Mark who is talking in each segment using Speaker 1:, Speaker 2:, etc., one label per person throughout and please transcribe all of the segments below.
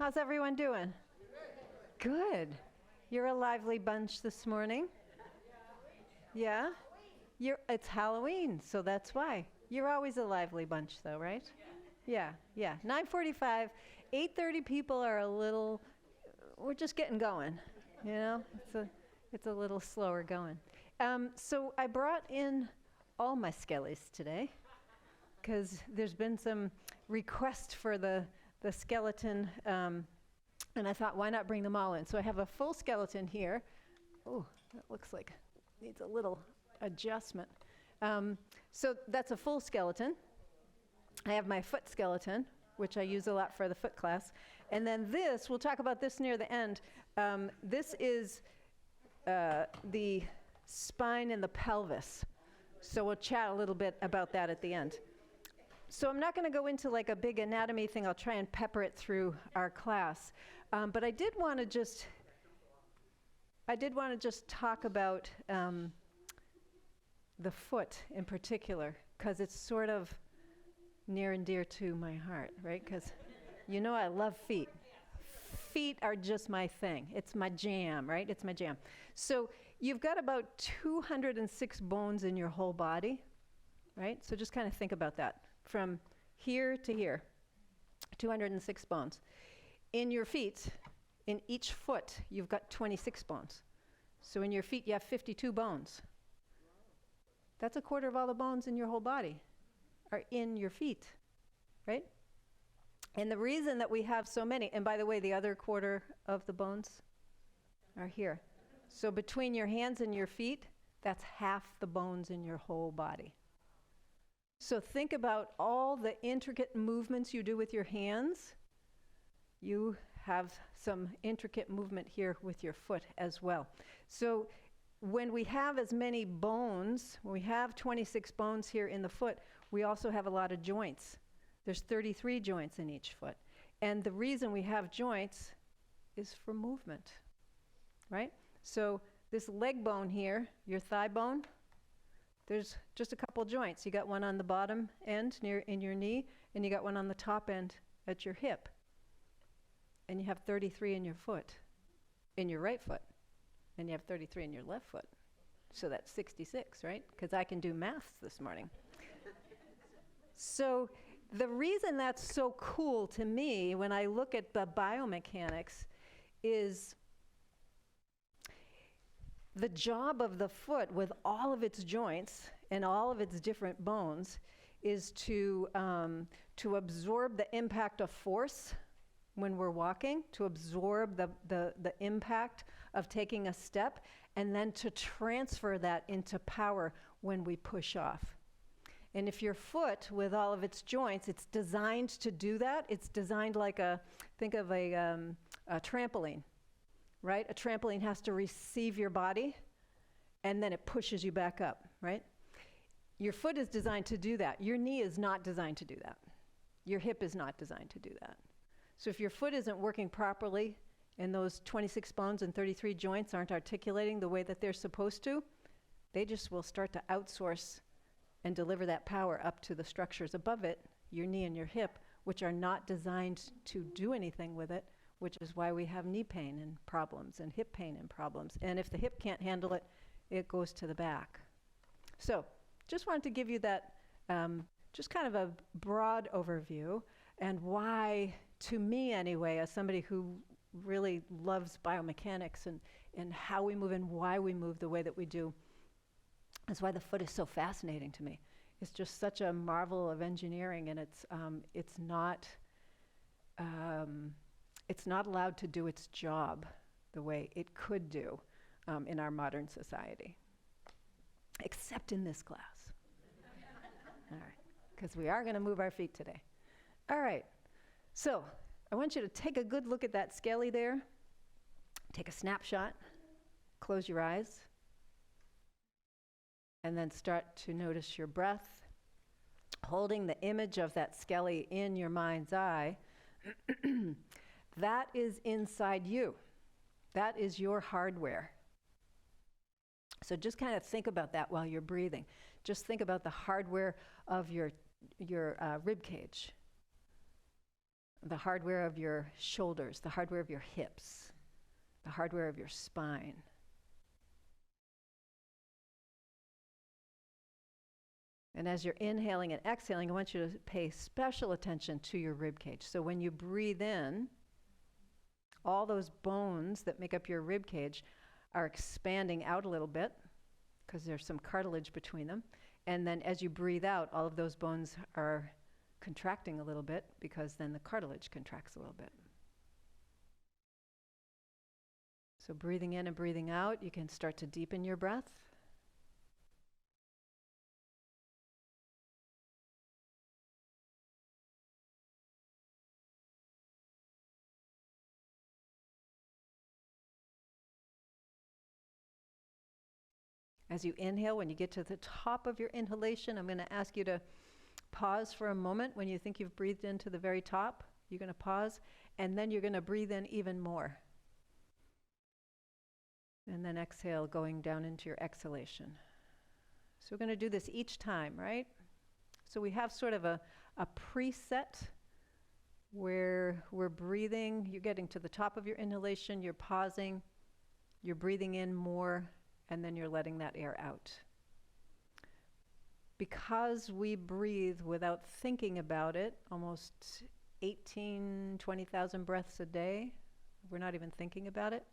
Speaker 1: How's everyone doing? Good. You're a lively bunch this morning. Yeah? It's Halloween, so that's why. You're always a lively bunch though, right? Yeah, yeah. 9:45, 8:30 people are a little we're just getting going. You know? It's a little slower going. So I brought in all my skellies today because there's been some request for the skeleton, and I thought, why not bring them all in? So I have a full skeleton here. Oh, that looks like needs a little adjustment. So that's a full skeleton. I have my foot skeleton, which I use a lot for the foot class. And then this, we'll talk about this near the end. This is the spine and the pelvis. So we'll chat a little bit about that at the end. So I'm not going to go into like a big anatomy thing. I'll try and pepper it through our class. But I did want to just talk about the foot in particular, because it's sort of near and dear to my heart, right? Because you know I love feet. Feet are just my thing. It's my jam, right? It's my jam. So you've got about 206 bones in your whole body, right? So just kind of think about that. From here to here, 206 bones. In your feet, in each foot, you've got 26 bones. So in your feet, you have 52 bones. That's a quarter of all the bones in your whole body are in your feet, right? And the reason that we have so many, and by the way, the other quarter of the bones are here. So between your hands and your feet, that's half the bones in your whole body. So think about all the intricate movements you do with your hands. You have some intricate movement here with your foot as well. So when we have as many bones, when we have 26 bones here in the foot, we also have a lot of joints. There's 33 joints in each foot. And the reason we have joints is for movement, right? So this leg bone here, your thigh bone, there's just a couple joints. You got one on the bottom end in your knee, and you got one on the top end at your hip. And you have 33 in your foot, in your right foot. And you have 33 in your left foot. So that's 66, right? Because I can do maths this morning. So the reason that's so cool to me when I look at the biomechanics is the job of the foot with all of its joints and all of its different bones is to absorb the impact of force when we're walking, to absorb the impact of taking a step, and then to transfer that into power when we push off. And if your foot, with all of its joints, it's designed to do that. It's designed like think of a trampoline. Right? A trampoline has to receive your body, and then it pushes you back up, right? Your foot is designed to do that. Your knee is not designed to do that. Your hip is not designed to do that. So if your foot isn't working properly, and those 26 bones and 33 joints aren't articulating the way that they're supposed to, they just will start to outsource and deliver that power up to the structures above it, your knee and your hip, which are not designed to do anything with it, which is why we have knee pain and problems and hip pain and problems. And if the hip can't handle it, it goes to the back. So just wanted to give you that just kind of a broad overview, and why, to me anyway, as somebody who really loves biomechanics and how we move and why we move the way that we do, that's why the foot is so fascinating to me. It's just such a marvel of engineering, and it's not allowed to do its job the way it could do in our modern society, except in this class. All right, because we are going to move our feet today. All right, so I want you to take a good look at that skelly there. Take a snapshot, close your eyes, and then start to notice your breath, holding the image of that skelly in your mind's eye. That is inside you. That is your hardware. So just kind of think about that while you're breathing. Just think about the hardware of your rib cage. the hardware of your shoulders, the hardware of your hips, the hardware of your spine. And as you're inhaling and exhaling, I want you to pay special attention to your rib cage. So when you breathe in, all those bones that make up your rib cage are expanding out a little bit because there's some cartilage between them. And then as you breathe out, all of those bones are contracting a little bit because then the cartilage contracts a little bit. So breathing in and breathing out, you can start to deepen your breath. As you inhale, when you get to the top of your inhalation, I'm going to ask you to pause for a moment. When you think you've breathed into the very top, you're going to pause, and then you're going to breathe in even more. And then exhale, going down into your exhalation. So we're going to do this each time, right? So we have sort of a preset where we're breathing. You're getting to the top of your inhalation, you're pausing, you're breathing in more, and then you're letting that air out. Because we breathe without thinking about it, almost 20,000 breaths a day, we're not even thinking about it.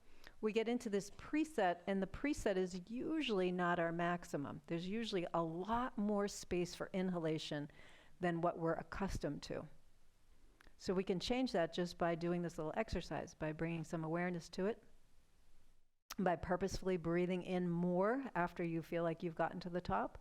Speaker 1: We get into this preset, and the preset is usually not our maximum. There's usually a lot more space for inhalation than what we're accustomed to. So we can change that just by doing this little exercise, by bringing some awareness to it, by purposefully breathing in more after you feel like you've gotten to the top.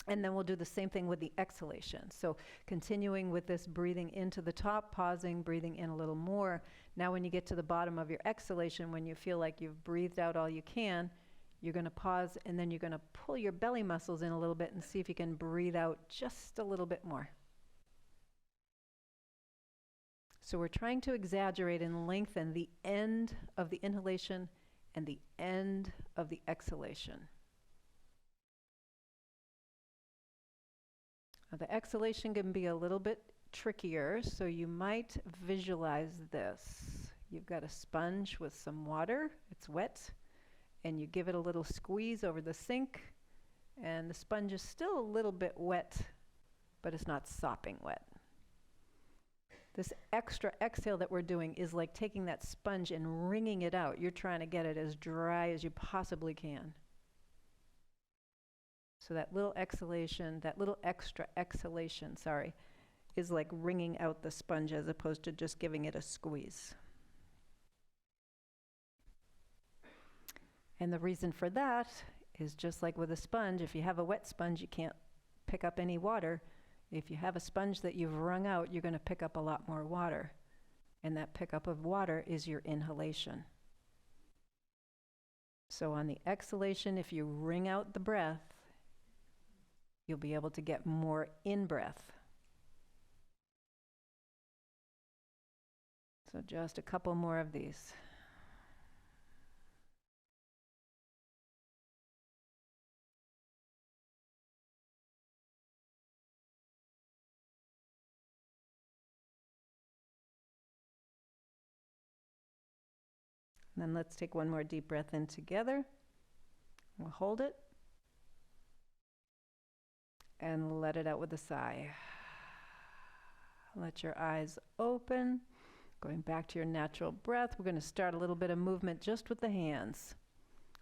Speaker 1: And then we'll do the same thing with the exhalation. So continuing with this breathing into the top, pausing, breathing in a little more. Now when you get to the bottom of your exhalation, when you feel like you've breathed out all you can, you're going to pause, and then you're going to pull your belly muscles in a little bit and see if you can breathe out just a little bit more. So we're trying to exaggerate and lengthen the end of the inhalation and the end of the exhalation. Now the exhalation can be a little bit trickier, so you might visualize this. You've got a sponge with some water, it's wet, and you give it a little squeeze over the sink, and the sponge is still a little bit wet, but it's not sopping wet. This extra exhale that we're doing is like taking that sponge and wringing it out. You're trying to get it as dry as you possibly can. So that little exhalation, that little extra exhalation, is like wringing out the sponge as opposed to just giving it a squeeze. And the reason for that is just like with a sponge, if you have a wet sponge, you can't pick up any water. If you have a sponge that you've wrung out, you're going to pick up a lot more water. And that pickup of water is your inhalation. So on the exhalation, if you wring out the breath, you'll be able to get more in-breath. So just a couple more of these. And then let's take one more deep breath in together. We'll hold it. And let it out with a sigh. Let your eyes open. Going back to your natural breath, we're going to start a little bit of movement just with the hands.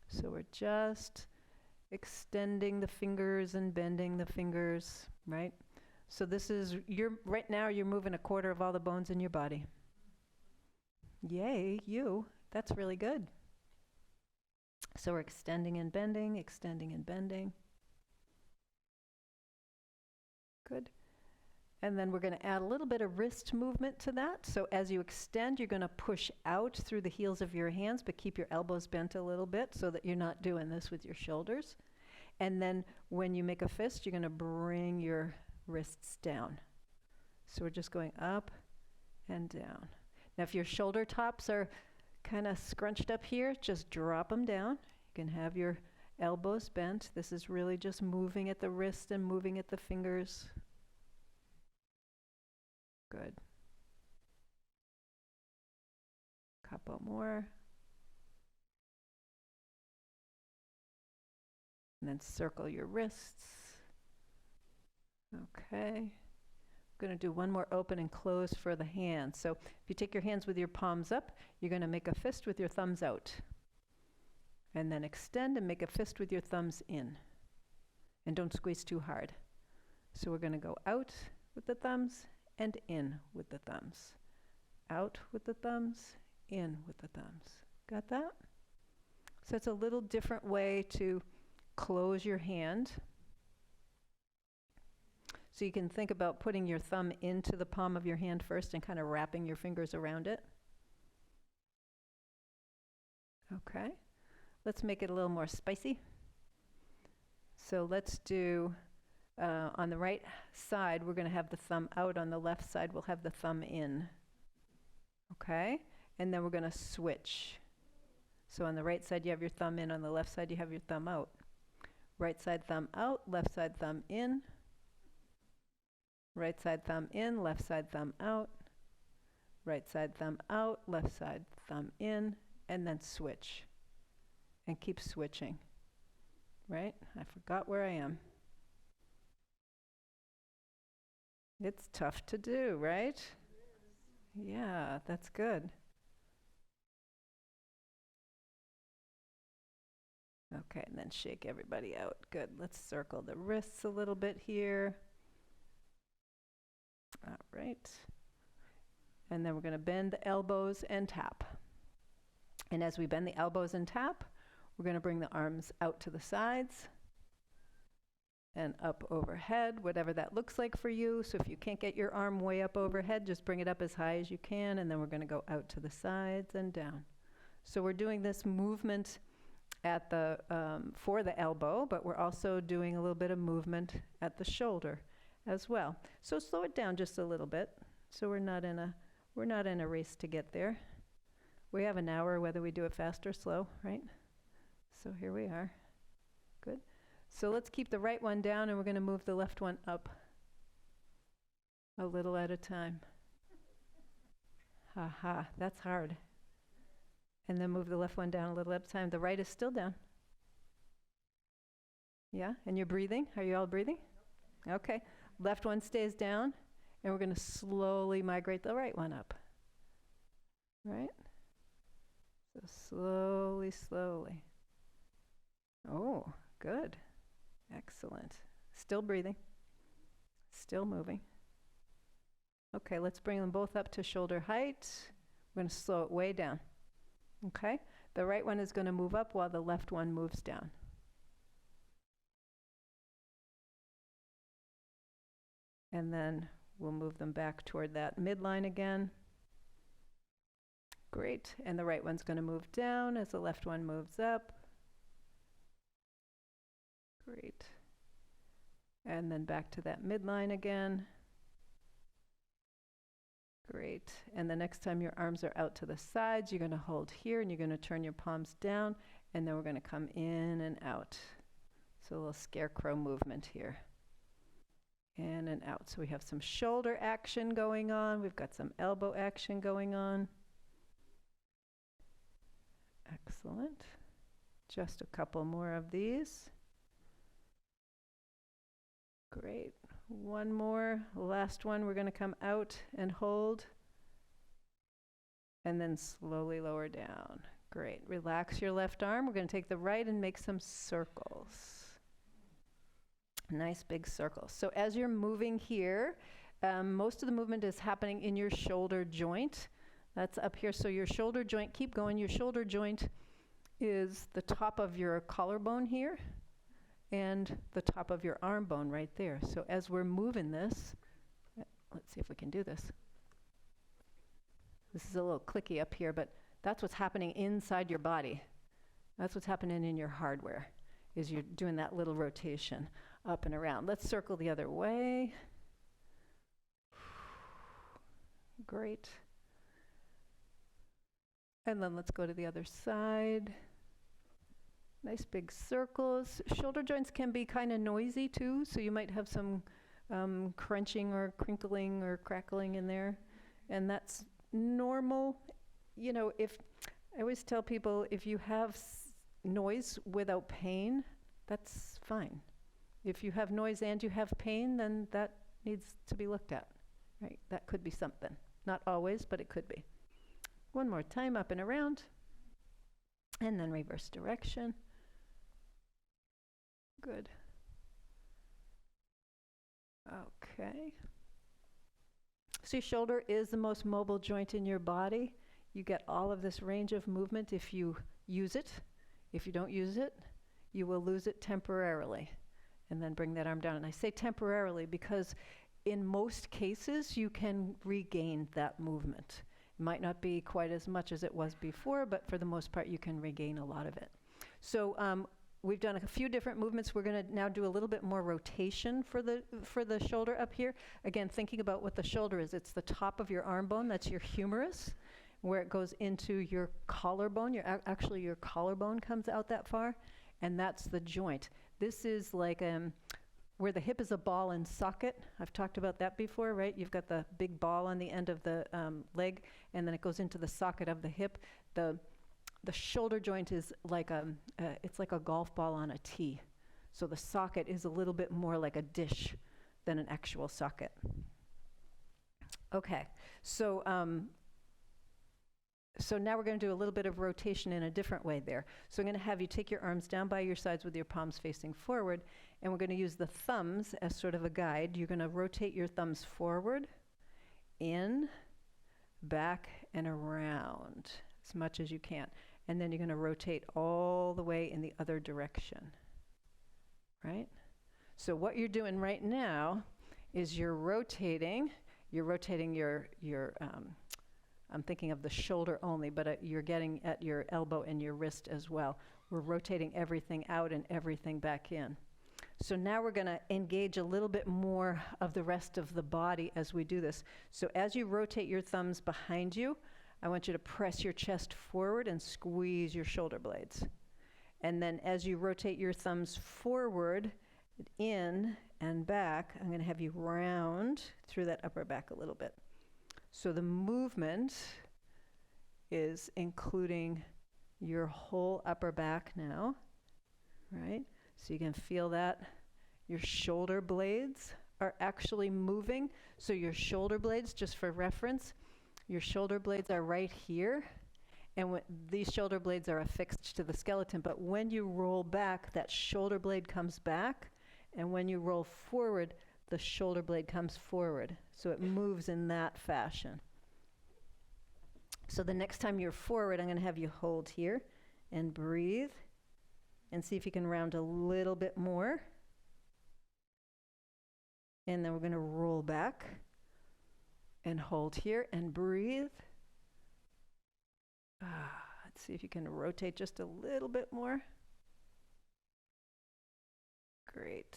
Speaker 1: So we're just extending the fingers and bending the fingers, right? So this is, right now you're moving a quarter of all the bones in your body. Yay, you. That's really good. So we're extending and bending, extending and bending. Good. And then we're going to add a little bit of wrist movement to that. So as you extend, you're going to push out through the heels of your hands, but keep your elbows bent a little bit so that you're not doing this with your shoulders. And then when you make a fist, you're going to bring your wrists down. So we're just going up and down. Now if your shoulder tops are kind of scrunched up here, just drop them down. You can have your Elbows bent. This is really just moving at the wrist and moving at the fingers. Good. Couple more. And then circle your wrists. Okay. I'm going to do one more open and close for the hands. So if you take your hands with your palms up, you're going to make a fist with your thumbs out. And then extend and make a fist with your thumbs in. And don't squeeze too hard. So we're going to go out with the thumbs and in with the thumbs. Out with the thumbs, in with the thumbs. Got that? So it's a little different way to close your hand. So you can think about putting your thumb into the palm of your hand first and kind of wrapping your fingers around it. Okay. Let's make it a little more spicy. So let's do, on the right side, we're going to have the thumb out. On the left side, we'll have the thumb in. Okay? And then we're going to switch. So on the right side, you have your thumb in. On the left side, you have your thumb out. Right side thumb out, left side thumb in. Right side thumb in, left side thumb out. Right side thumb out, left side thumb in, and then switch. And keep switching. Right? I forgot where I am. It's tough to do, right? Yeah, that's good. Okay, and then shake everybody out. Good. Let's circle the wrists a little bit here. All right. And then we're going to bend the elbows and tap. And as we bend the elbows and tap, we're going to bring the arms out to the sides and up overhead, whatever that looks like for you. So if you can't get your arm way up overhead, just bring it up as high as you can, and then we're going to go out to the sides and down. So we're doing this movement at the for the elbow, but we're also doing a little bit of movement at the shoulder as well. So slow it down just a little bit. So we're not in a race to get there. We have an hour whether we do it fast or slow, right? So here we are. Good. So let's keep the right one down, and we're going to move the left one up a little at a time. Ha, that's hard. And then move the left one down a little at a time. The right is still down. Yeah, and you're breathing? Are you all breathing? Okay. Left one stays down, and we're going to slowly migrate the right one up. Right? So slowly, slowly. Oh, good. Excellent. Still breathing. Still moving. Okay, let's bring them both up to shoulder height. We're going to slow it way down. Okay? The right one is going to move up while the left one moves down. And then we'll move them back toward that midline again. Great. And the right one's going to move down as the left one moves up. Great. And then back to that midline again. Great. And the next time your arms are out to the sides, you're going to hold here, and you're going to turn your palms down, and then we're going to come in and out. So a little scarecrow movement here. In and out. So we have some shoulder action going on. We've got some elbow action going on. Excellent. Just a couple more of these. Great. One more. Last one. We're going to come out and hold. And then slowly lower down. Great. Relax your left arm. We're going to take the right and make some circles. Nice big circles. So as you're moving here, most of the movement is happening in your shoulder joint. That's up here. So your shoulder joint, keep going. Your shoulder joint is the top of your collarbone here and the top of your arm bone right there. So as we're moving this, let's see if we can do this. This is a little clicky up here, but that's what's happening inside your body. That's what's happening in your hardware, is you're doing that little rotation up and around. Let's circle the other way. Great. And then let's go to the other side. Nice big circles. Shoulder joints can be kind of noisy too, so you might have some crunching or crinkling or crackling in there, and that's normal. You know, if I always tell people, if you have noise without pain, that's fine. If you have noise and you have pain, then that needs to be looked at, right? That could be something. Not always, but it could be. One more time, up and around, and then reverse direction. Good. Okay. So your shoulder is the most mobile joint in your body. You get all of this range of movement if you use it. If you don't use it, you will lose it temporarily. And then bring that arm down. And I say temporarily because in most cases you can regain that movement. It might not be quite as much as it was before, but for the most part you can regain a lot of it. So we've done a few different movements. We're going to now do a little bit more rotation for the shoulder up here. Again, thinking about what the shoulder is. It's the top of your arm bone. That's your humerus, where it goes into your collarbone. Actually, your collarbone comes out that far, and that's the joint. This is like where the hip is a ball and socket. I've talked about that before, right? You've got the big ball on the end of the leg, and then it goes into the socket of the hip. The shoulder joint is like it's like a golf ball on a tee. So the socket is a little bit more like a dish than an actual socket. Okay, so now we're going to do a little bit of rotation in a different way there. So I'm going to have you take your arms down by your sides with your palms facing forward, and we're going to use the thumbs as sort of a guide. You're going to rotate your thumbs forward, in, back, and around as much as you can. And then you're going to rotate all the way in the other direction, right? So what you're doing right now is you're rotating your I'm thinking of the shoulder only, but you're getting at your elbow and your wrist as well. We're rotating everything out and everything back in. So now we're going to engage a little bit more of the rest of the body as we do this. So as you rotate your thumbs behind you, I want you to press your chest forward and squeeze your shoulder blades. And then as you rotate your thumbs forward, in and back, I'm going to have you round through that upper back a little bit. So the movement is including your whole upper back now, right? So you can feel that. Your shoulder blades are actually moving. So your shoulder blades, just for reference, your shoulder blades are right here, and these shoulder blades are affixed to the skeleton, but when you roll back, that shoulder blade comes back, and when you roll forward, the shoulder blade comes forward. So it moves in that fashion. So the next time you're forward, I'm going to have you hold here and breathe and see if you can round a little bit more. And then we're going to roll back and hold here and breathe. Let's see if you can rotate just a little bit more. Great.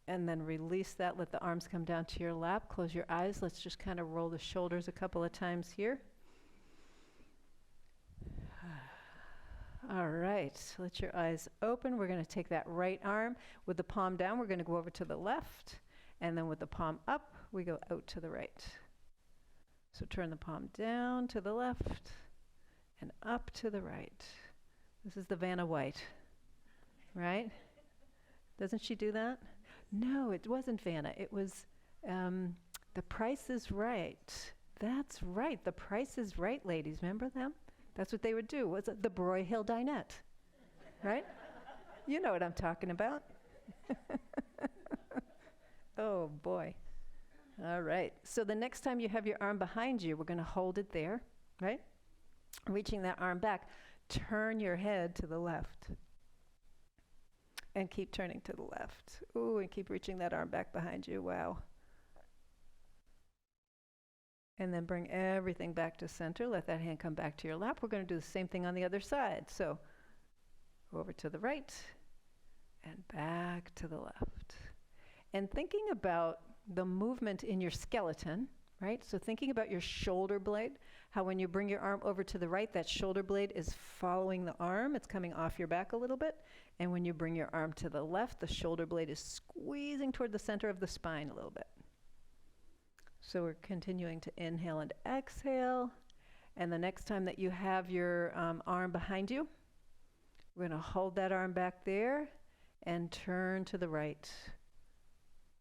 Speaker 1: And then release that. Let the arms come down to your lap. Close your eyes. Let's just kind of roll the shoulders a couple of times here. All right. Let your eyes open. We're going to take that right arm with the palm down. We're going to go over to the left. And then with the palm up, we go out to the right. So turn the palm down to the left and up to the right. This is the Vanna White, right? Doesn't she do that? No, it wasn't Vanna. It was The Price is Right. That's right. The Price is Right, ladies. Remember them? That's what they would do. Was it the Broyhill Dinette, right? You know what I'm talking about. Oh, boy. All right. So the next time you have your arm behind you, we're going to hold it there, right? Reaching that arm back. Turn your head to the left. And keep turning to the left. Ooh, and keep reaching that arm back behind you. Wow. And then bring everything back to center. Let that hand come back to your lap. We're going to do the same thing on the other side. So over to the right and back to the left. And thinking about the movement in your skeleton, right? So thinking about your shoulder blade, how when you bring your arm over to the right, that shoulder blade is following the arm. It's coming off your back a little bit. And when you bring your arm to the left, the shoulder blade is squeezing toward the center of the spine a little bit. So we're continuing to inhale and exhale. And the next time that you have your arm behind you, we're going to hold that arm back there and turn to the right.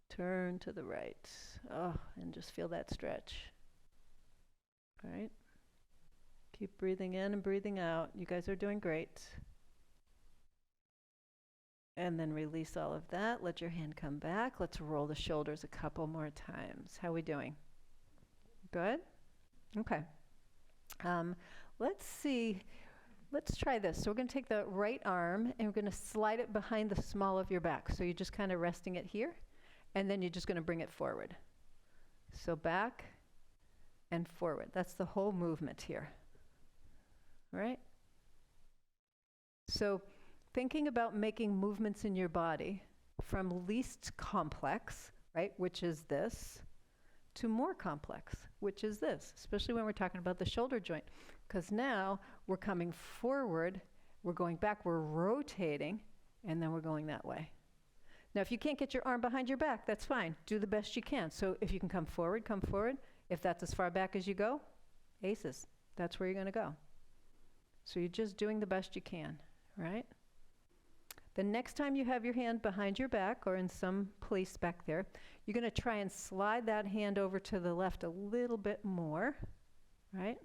Speaker 1: Turn to the right. Oh, and just feel that stretch. All right. Keep breathing in and breathing out. You guys are doing great. And then release all of that. Let your hand come back. Let's roll the shoulders a couple more times. How are we doing? Good? Okay. Let's see. Let's try this. So we're going to take the right arm and we're going to slide it behind the small of your back. So you're just kind of resting it here. And then you're just going to bring it forward. So back and forward. That's the whole movement here. All right? So thinking about making movements in your body from least complex, right, which is this, to more complex, which is this, especially when we're talking about the shoulder joint. Because now we're coming forward, we're going back, we're rotating, and then we're going that way. Now, if you can't get your arm behind your back, that's fine. Do the best you can. So if you can come forward, come forward. If that's as far back as you go, aces. That's where you're going to go. So you're just doing the best you can, right? The next time you have your hand behind your back or in some place back there, you're going to try and slide that hand over to the left a little bit more, right?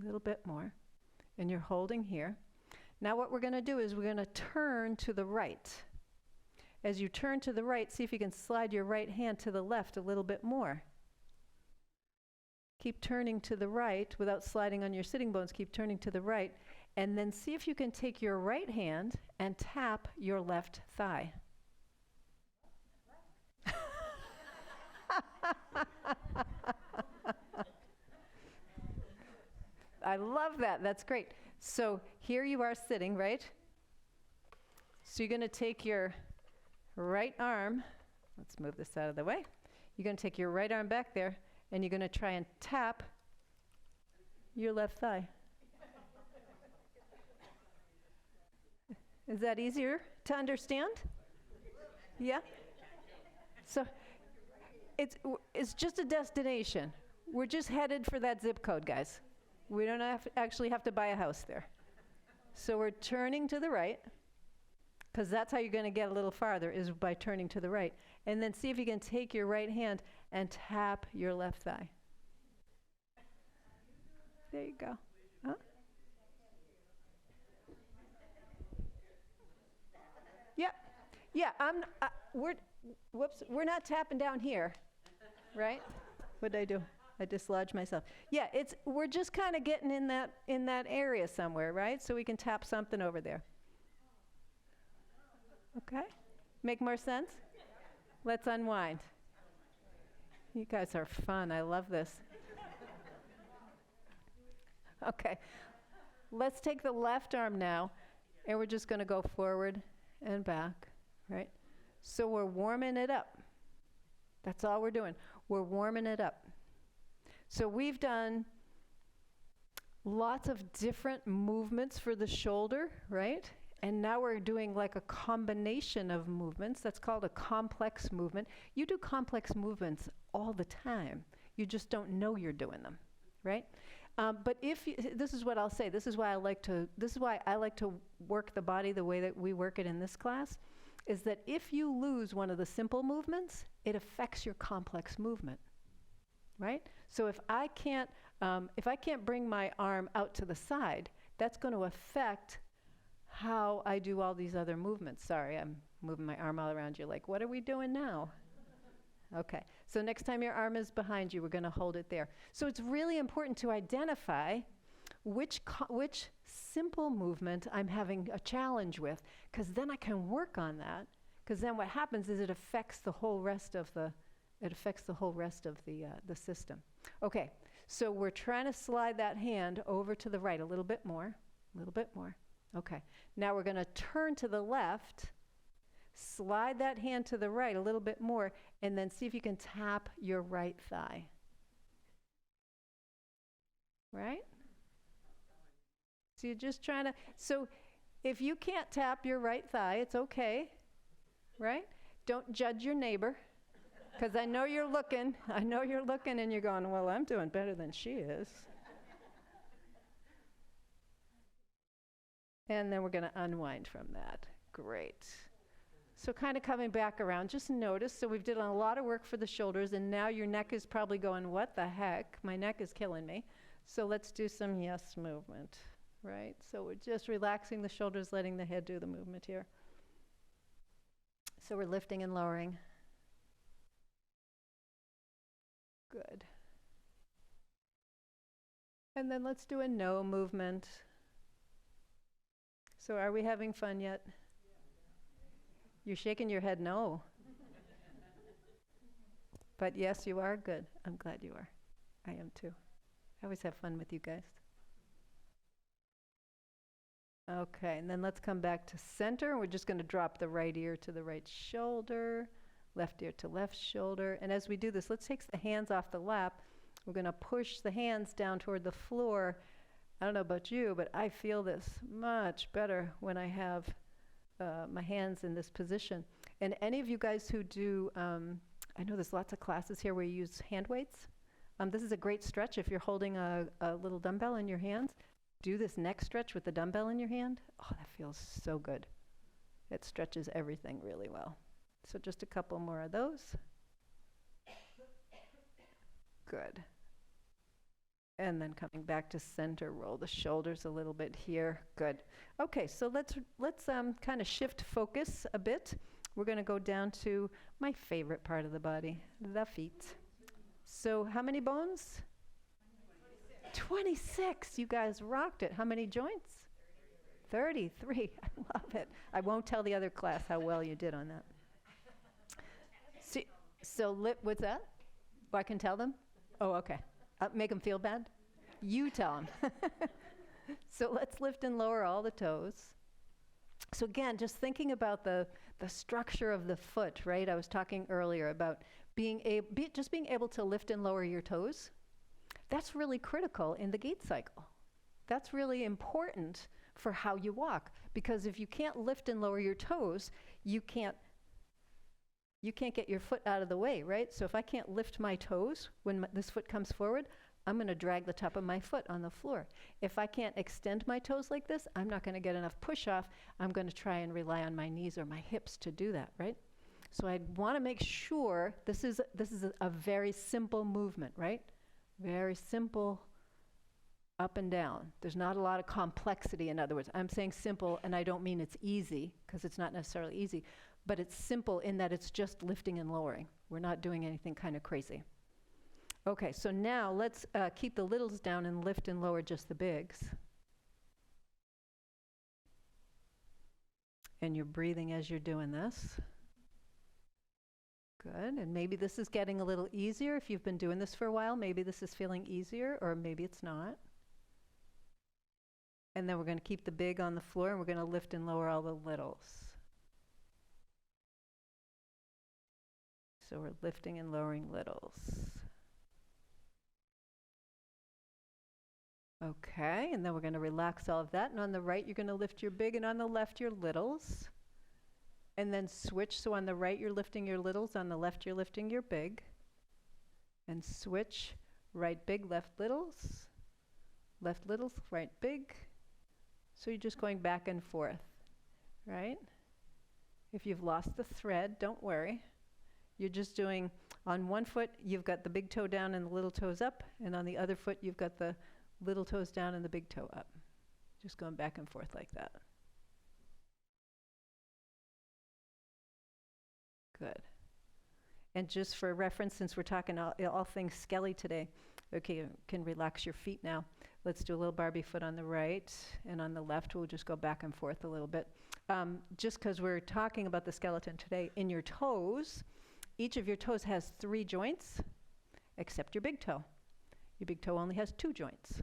Speaker 1: A little bit more. And you're holding here. Now what we're going to do is we're going to turn to the right. As you turn to the right, see if you can slide your right hand to the left a little bit more. Keep turning to the right without sliding on your sitting bones. Keep turning to the right. And then see if you can take your right hand and tap your left thigh. I love that. That's great. So here you are sitting, right? So you're going to take your right arm, let's move this out of the way. You're going to take your right arm back there, and you're going to try and tap your left thigh. Is that easier to understand? Yeah? So it's just a destination. We're just headed for that zip code, guys. We don't actually have to buy a house there. So we're turning to the right, because that's how you're going to get a little farther, is by turning to the right. And then see if you can take your right hand and tap your left thigh. There you go. Huh? Yeah. Yeah, we're not tapping down here, right? What did I do? I dislodged myself. Yeah, we're just kind of getting in that area somewhere, right? So we can tap something over there. Okay? Make more sense? Let's unwind. You guys are fun. I love this. Okay. Let's take the left arm now, and we're just going to go forward and back, right? So we're warming it up. That's all we're doing. We're warming it up. So we've done lots of different movements for the shoulder, right? And now we're doing like a combination of movements. That's called a complex movement. You do complex movements all the time. You just don't know you're doing them, right? But this is what I'll say. This is why I like to work the body the way that we work it in this class, is that if you lose one of the simple movements, it affects your complex movement, right? So if I can't bring my arm out to the side, that's going to affect how I do all these other movements. Sorry, I'm moving my arm all around you like, what are we doing now? Okay, so next time your arm is behind you, we're going to hold it there. So it's really important to identify which simple movement I'm having a challenge with, because then I can work on that, because then what happens is it affects the whole rest of the system. Okay, so we're trying to slide that hand over to the right a little bit more. Okay, now we're going to turn to the left, slide that hand to the right a little bit more, and then see if you can tap your right thigh. right? So you're just trying to, so if you can't tap your right thigh, it's okay, right? Don't judge your neighbor, because I know you're looking. I know you're looking and you're going, well, I'm doing better than she is. And then we're going to unwind from that. Great. So kind of coming back around, just notice, so we've done a lot of work for the shoulders, and now your neck is probably going, what the heck? My neck is killing me. So let's do some yes movement, right? So we're just relaxing the shoulders, letting the head do the movement here. So we're lifting and lowering. Good. And then let's do a no movement. So are we having fun yet? You're shaking your head no. But yes, you are. Good. I'm glad you are. I am too. I always have fun with you guys. Okay, and then let's come back to center. We're just going to drop the right ear to the right shoulder, left ear to left shoulder. And as we do this, let's take the hands off the lap. We're going to push the hands down toward the floor. I don't know about you, but I feel this much better when I have my hands in this position. And any of you guys who do, I know there's lots of classes here where you use hand weights. This is a great stretch if you're holding a little dumbbell in your hands. Do this neck stretch with the dumbbell in your hand. Oh, that feels so good. It stretches everything really well. So just a couple more of those. Good. And then coming back to center, roll the shoulders a little bit here. Good. Okay, so let's kind of shift focus a bit. We're going to go down to my favorite part of the body, the feet. So how many bones? 26. You guys rocked it. How many joints? 33. I love it. I won't tell the other class how well you did on that. What's that? Oh, I can tell them? Oh, okay. Make them feel bad? You tell them. So let's lift and lower all the toes. So again, just thinking about the structure of the foot, right? I was talking earlier about being able to lift and lower your toes. That's really critical in the gait cycle. That's really important for how you walk, because if you can't lift and lower your toes, you can't get your foot out of the way, right? So if I can't lift my toes when this foot comes forward, I'm going to drag the top of my foot on the floor. If I can't extend my toes like this, I'm not going to get enough push off. I'm going to try and rely on my knees or my hips to do that, right? So I want to make sure this is a very simple movement, right? Very simple up and down. There's not a lot of complexity, in other words. I'm saying simple, and I don't mean it's easy, because it's not necessarily easy, but it's simple in that it's just lifting and lowering. We're not doing anything kind of crazy. Okay, so now let's keep the littles down and lift and lower just the bigs. And you're breathing as you're doing this. Good, and maybe this is getting a little easier. If you've been doing this for a while, maybe this is feeling easier, or maybe it's not. And then we're going to keep the big on the floor, and we're going to lift and lower all the littles. So we're lifting and lowering littles. Okay, and then we're going to relax all of that. And on the right, you're going to lift your big, and on the left, your littles. And then switch. So on the right, you're lifting your littles. On the left, you're lifting your big. And switch. Right big, left littles. Left littles, right big. So you're just going back and forth, right? If you've lost the thread, don't worry. You're just doing, on one foot, you've got the big toe down and the little toes up. And on the other foot, you've got the little toes down and the big toe up. Just going back and forth like that. Good. And just for reference, since we're talking all things skelly today, okay, you can relax your feet now. Let's do a little Barbie foot on the right, and on the left, we'll just go back and forth a little bit. Just because we're talking about the skeleton today, in your toes, each of your toes has 3 joints, except your big toe. Your big toe only has 2 joints.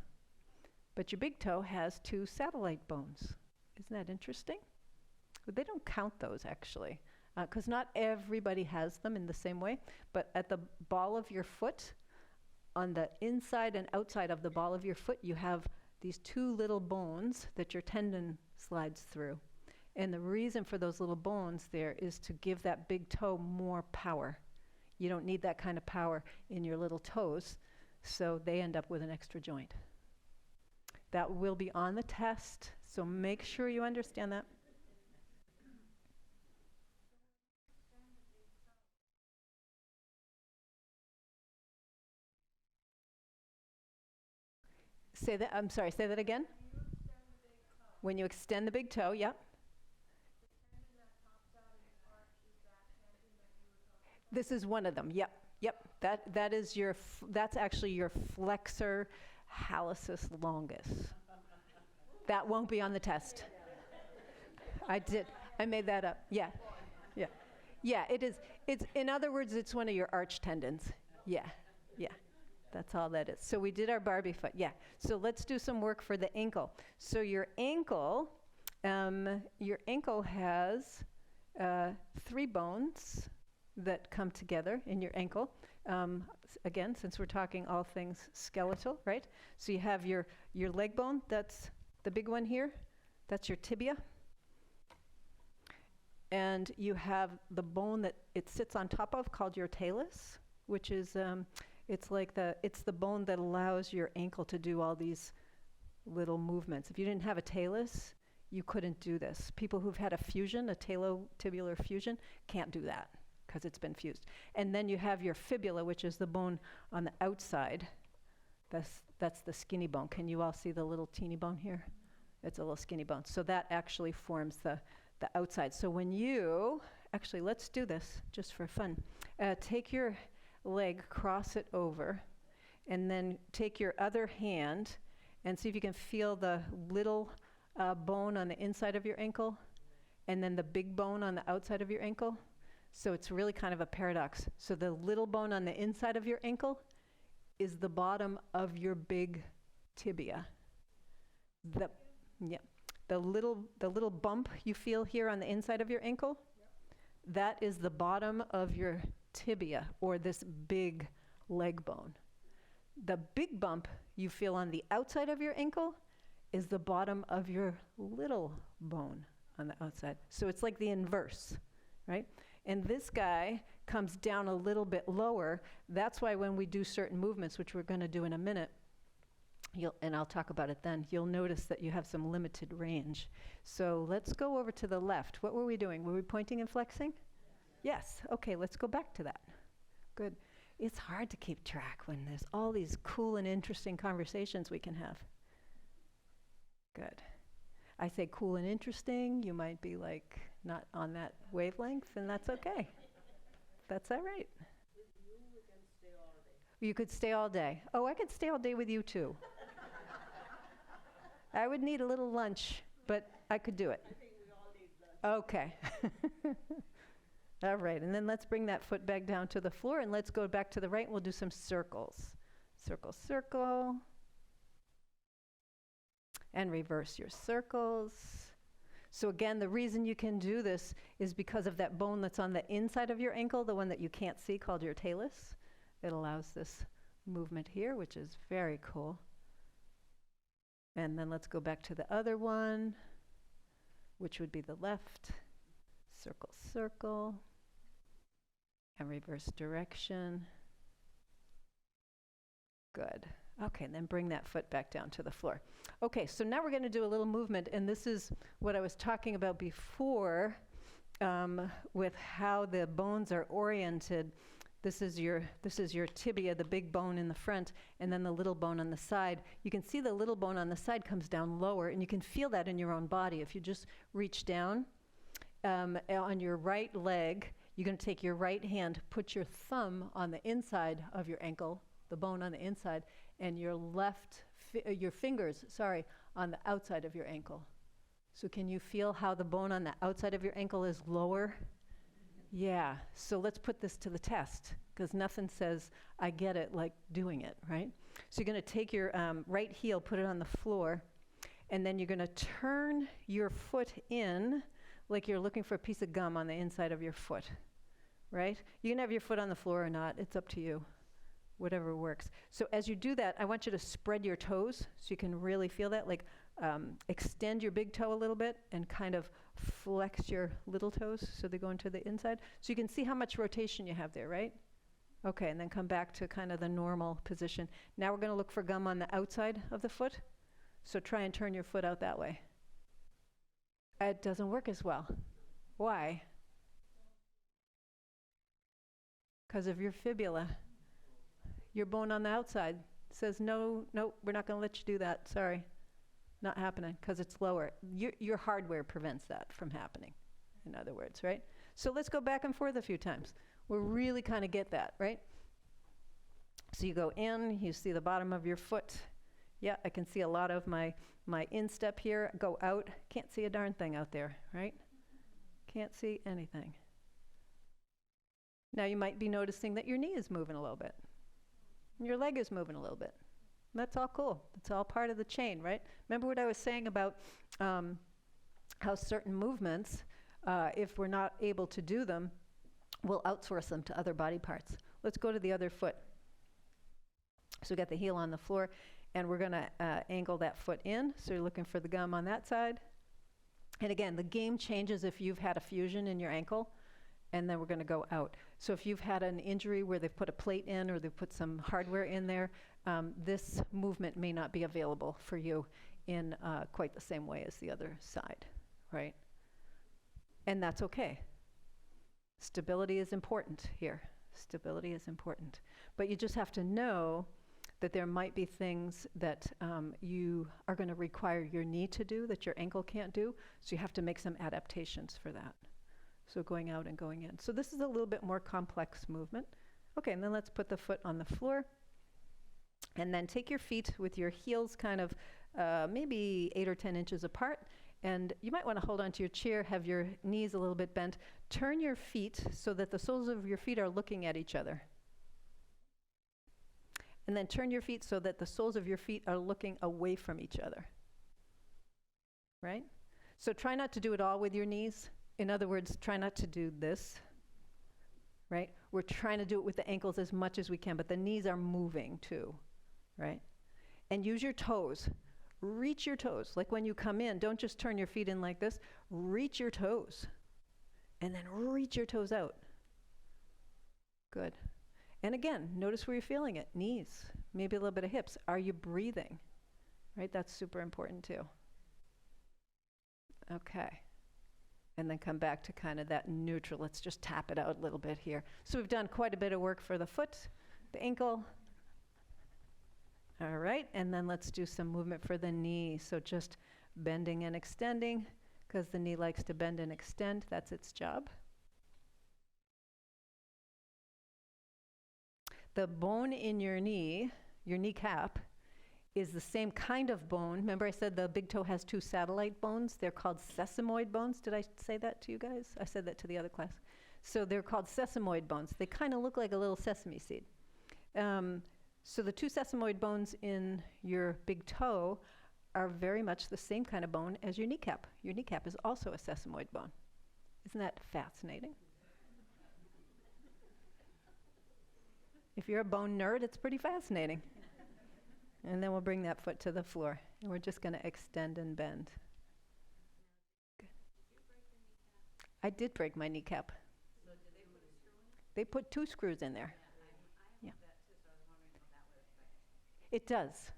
Speaker 1: But your big toe has 2 satellite bones. Isn't that interesting? But they don't count those, actually, because not everybody has them in the same way. But at the ball of your foot, on the inside and outside of the ball of your foot, you have these two little bones that your tendon slides through. And the reason for those little bones there is to give that big toe more power. You don't need that kind of power in your little toes, so they end up with an extra joint. That will be on the test, so make sure you understand that. Say that, I'm sorry, say that again. When you extend the big toe, yep. This is one of them, yep, yep. That is your, that's actually your flexor hallucis longus. That won't be on the test. I made that up, yeah, yeah. Yeah, it is, in other words, it's one of your arch tendons, yeah, yeah. That's all that is. So we did our Barbie foot, yeah. So let's do some work for the ankle. So your ankle has 3 bones that come together in your ankle. Again, since we're talking all things skeletal, right? So you have your leg bone, that's the big one here. That's your tibia. And you have the bone that it sits on top of called your talus, which is, it's the bone that allows your ankle to do all these little movements. If you didn't have a talus, you couldn't do this. People who've had a fusion, a talotibular fusion, can't do that because it's been fused. And then you have your fibula, which is the bone on the outside. That's the skinny bone. Can you all see the little teeny bone here? It's a little skinny bone. So that actually forms the outside. So when you, actually let's do this just for fun. Take your leg, cross it over, and then take your other hand and see if you can feel the little bone on the inside of your ankle and then the big bone on the outside of your ankle. So it's really kind of a paradox. So the little bone on the inside of your ankle is the bottom of your big tibia. The little bump you feel here on the inside of your ankle, that is the bottom of your tibia, or this big leg bone. The big bump you feel on the outside of your ankle is the bottom of your little bone on the outside. So it's like the inverse, right? And this guy comes down a little bit lower. That's why when we do certain movements, which we're going to do in a minute, and I'll talk about it then, you'll notice that you have some limited range. So let's go over to the left. What were we doing? Were we pointing and flexing? Yes. Okay, let's go back to that. Good. It's hard to keep track when there's all these cool and interesting conversations we can have. Good. I say cool and interesting, you might be like not on that wavelength, and that's okay. That's all right.
Speaker 2: With you, we can stay all day.
Speaker 1: You could stay all day. Oh, I could stay all day with you too. I would need a little lunch, but I could do it.
Speaker 2: I think we all need lunch.
Speaker 1: Okay. All right, and then let's bring that foot back down to the floor, and let's go back to the right, and we'll do some circles. Circle, circle. And reverse your circles. So again, the reason you can do this is because of that bone that's on the inside of your ankle, the one that you can't see called your talus. It allows this movement here, which is very cool. And then let's go back to the other one, which would be the left. Circle, circle, and reverse direction. Good. Okay, and then bring that foot back down to the floor. Okay, so now we're going to do a little movement, and this is what I was talking about before with how the bones are oriented. This is your tibia, the big bone in the front, and then the little bone on the side. You can see the little bone on the side comes down lower, and you can feel that in your own body. If you just reach down, on your right leg, you're going to take your right hand, put your thumb on the inside of your ankle, the bone on the inside, and your your fingers, on the outside of your ankle. So can you feel how the bone on the outside of your ankle is lower? Yeah, so let's put this to the test, because nothing says, I get it, like doing it, right? So you're going to take your right heel, put it on the floor, and then you're going to turn your foot in like you're looking for a piece of gum on the inside of your foot, right? You can have your foot on the floor or not, it's up to you. whatever works. So as you do that, I want you to spread your toes so you can really feel that. Like extend your big toe a little bit and kind of flex your little toes so they go into the inside. So you can see how much rotation you have there, right? Okay, and then come back to kind of the normal position. Now we're going to look for gum on the outside of the foot. So try and turn your foot out that way. It doesn't work as well. Why? Because of your fibula. Your bone on the outside says, no, we're not going to let you do that. Sorry. Not happening, because it's lower. Your hardware prevents that from happening, in other words, right? So let's go back and forth a few times. We'll really kind of get that, right? So you go in, you see the bottom of your foot. Yeah, I can see a lot of my instep here. Go out, can't see a darn thing out there, right? Can't see anything. Now you might be noticing that your knee is moving a little bit. Your leg is moving a little bit. That's all cool. It's all part of the chain, right? Remember what I was saying about how certain movements, if we're not able to do them, we'll outsource them to other body parts. Let's go to the other foot. So we got the heel on the floor, and we're going to angle that foot in. So you're looking for the gum on that side. And again, the game changes if you've had a fusion in your ankle, and then we're going to go out. So if you've had an injury where they've put a plate in or they've put some hardware in there, this movement may not be available for you in quite the same way as the other side, right? And that's okay. Stability is important here. Stability is important. But you just have to know that there might be things that you are going to require your knee to do that your ankle can't do, so you have to make some adaptations for that. So going out and going in. So this is a little bit more complex movement. Okay, and then let's put the foot on the floor. And then take your feet with your heels kind of maybe 8 or 10 inches apart. And you might want to hold onto your chair, have your knees a little bit bent. Turn your feet so that the soles of your feet are looking at each other. And then turn your feet so that the soles of your feet are looking away from each other. Right? So try not to do it all with your knees. In other words, try not to do this. Right? We're trying to do it with the ankles as much as we can, but the knees are moving too. Right? And use your toes. Reach your toes. Like when you come in, don't just turn your feet in like this. Reach your toes. And then reach your toes out. Good. And again, notice where you're feeling it. Knees, maybe a little bit of hips. Are you breathing? Right? That's super important too. Okay. And then come back to kind of that neutral. Let's just tap it out a little bit here. So we've done quite a bit of work for the foot, the ankle. All right, and then let's do some movement for the knee. So just bending and extending, because the knee likes to bend and extend. That's its job. The bone in your knee, your kneecap, is the same kind of bone. Remember I said the big toe has 2 satellite bones? They're called sesamoid bones. Did I say that to you guys? I said that to the other class. So they're called sesamoid bones. They kind of look like a little sesame seed. So the 2 sesamoid bones in your big toe are very much the same kind of bone as your kneecap. Your kneecap is also a sesamoid bone. Isn't that fascinating? If you're a bone nerd, it's pretty fascinating. And then we'll bring that foot to the floor. And we're just going to extend and bend. Good. I did break my kneecap. So did they put a screw in it? They put 2 screws in there. Yeah. It does.